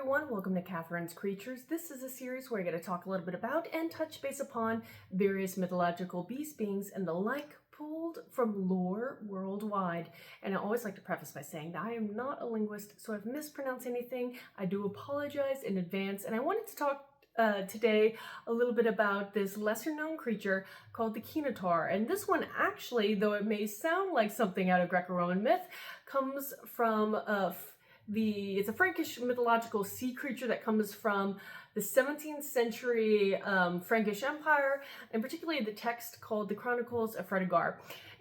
everyone, welcome to Katharine's Creatures. This is a series where I get to talk a little bit about and touch base upon various mythological beast beings and the like pulled from lore worldwide. And I always like to preface by saying that I am not a linguist, so if I mispronounce anything, I do apologize in advance. And I wanted to talk today a little bit about this lesser known creature called the Quinotaur. And this one actually, though it may sound like something out of Greco-Roman myth, comes from it's a Frankish mythological sea creature that comes from the 17th century Frankish Empire, and particularly the text called the Chronicles of Fredegar.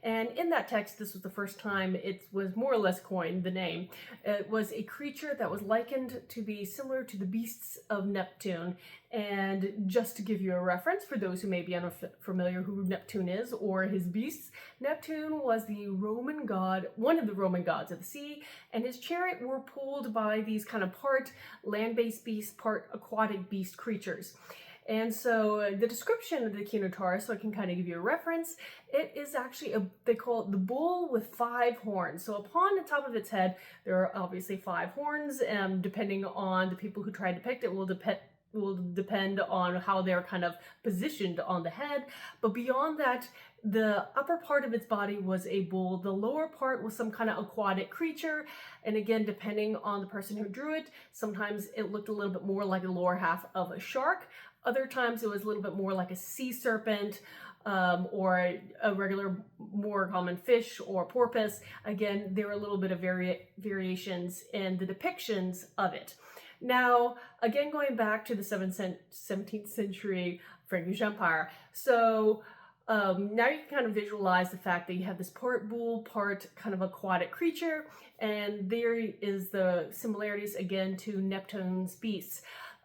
And in that text, this was the first time it was more or less coined, the name. It was a creature that was likened to be similar to the beasts of Neptune. And just to give you a reference for those who may be unfamiliar who Neptune is or his beasts, Neptune was the Roman god, one of the Roman gods of the sea, and his chariot were pulled by these kind of part land-based beasts, part aquatic beast creatures. And so the description of the Quinotaur, so I can kind of give you a reference, it is actually, they call it the bull with 5 horns. So upon the top of its head, there are obviously 5 horns, and depending on the people who try to depict it will depend on how they're kind of positioned on the head. But beyond that, the upper part of its body was a bull. The lower part was some kind of aquatic creature. And again, depending on the person who drew it, sometimes it looked a little bit more like the lower half of a shark. Other times it was a little bit more like a sea serpent, or a regular, more common fish or porpoise. Again, there were a little bit of variations in the depictions of it. Now, again, going back to the 17th century Frankish Empire. So now you can kind of visualize the fact that you have this part bull, part kind of aquatic creature, and there is the similarities again to Neptune's beasts.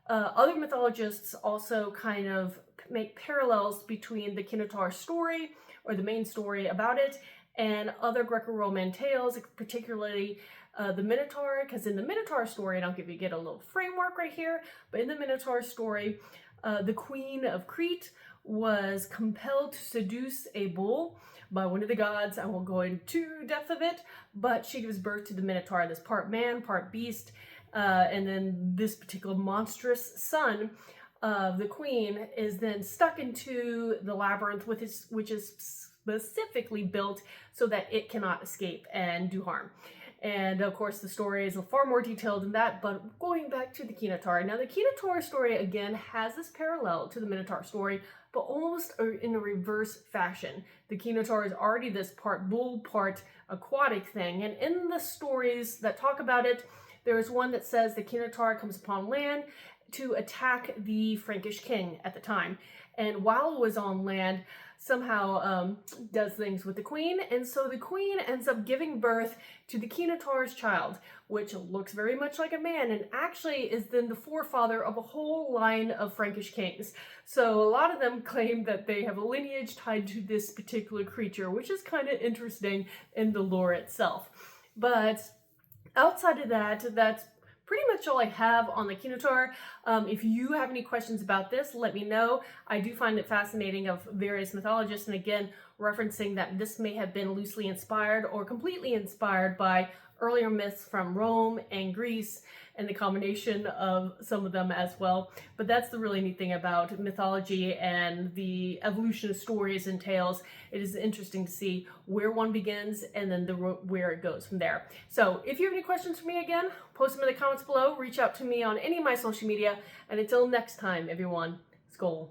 Other mythologists also kind of make parallels between the Quinotaur story, or the main story about it, and other Greco-Roman tales, particularly the Minotaur, because in the Minotaur story, and I'll get a little framework right here, but in the Minotaur story, the queen of Crete was compelled to seduce a bull by one of the gods. I won't go into depth of it, but she gives birth to the Minotaur, this part man, part beast, and then this particular monstrous son of the queen is then stuck into the labyrinth, which is specifically built so that it cannot escape and do harm. And of course, the story is far more detailed than that, but going back to the Quinotaur. Now, the Quinotaur story, again, has this parallel to the Minotaur story, but almost in a reverse fashion. The Quinotaur is already this part bull, part aquatic thing, and in the stories that talk about it, there is one that says the Quinotaur comes upon land to attack the Frankish king at the time. And while it was on land, somehow does things with the queen. And so the queen ends up giving birth to the Quinotaur's child, which looks very much like a man and actually is then the forefather of a whole line of Frankish kings. So a lot of them claim that they have a lineage tied to this particular creature, which is kind of interesting in the lore itself. But outside of that, that's pretty much all I have on the Quinotaur. If you have any questions about this, let me know. I do find it fascinating of various mythologists, and again, referencing that this may have been loosely inspired or completely inspired by earlier myths from Rome and Greece, and the combination of some of them as well. But that's the really neat thing about mythology and the evolution of stories and tales. It is interesting to see where one begins and then where it goes from there. So if you have any questions for me, again, post them in the comments below, reach out to me on any of my social media, and until next time, everyone, Skål.